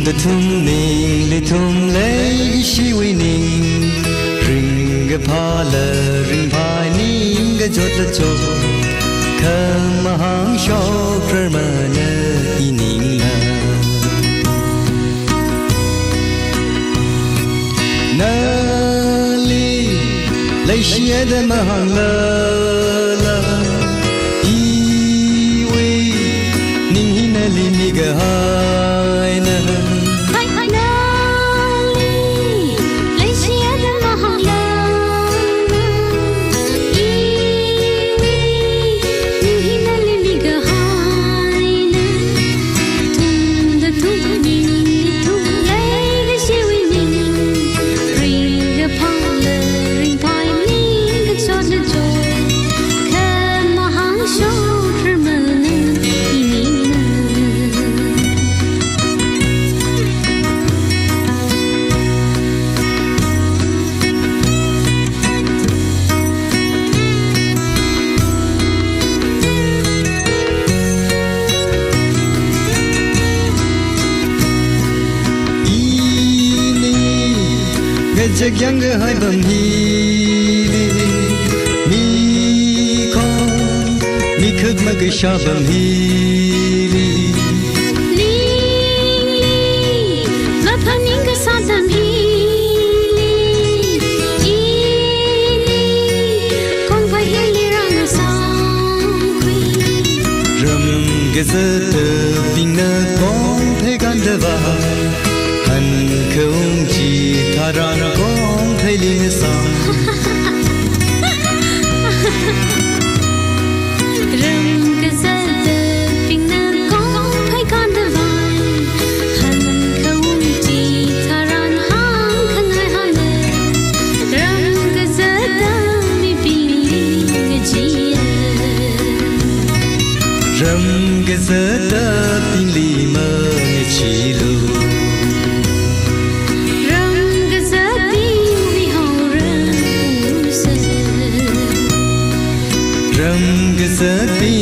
the thum ning le thum le shi we ning ring ga pa la ring pai ning ga jot la cho kham hang sho krma na i ning na na li le shi da ma hang la la i we ning hi na li mi ga hai na Jek yang hai bam hi mi ko mi khut ma ge sha bam hi li ma phan ning ge sa dam hi i li kong vai hi li rang na sang khui ram ge za de ving na kong phe gan de va han khung ji tha ran kong phe li sa ram ge za de ving na kong phe gan de va han khung ji tha ran hang khang hai ha le ram ge za da mi pi ge ji ram ge za da pin li ma nge chi lu ram ge za pi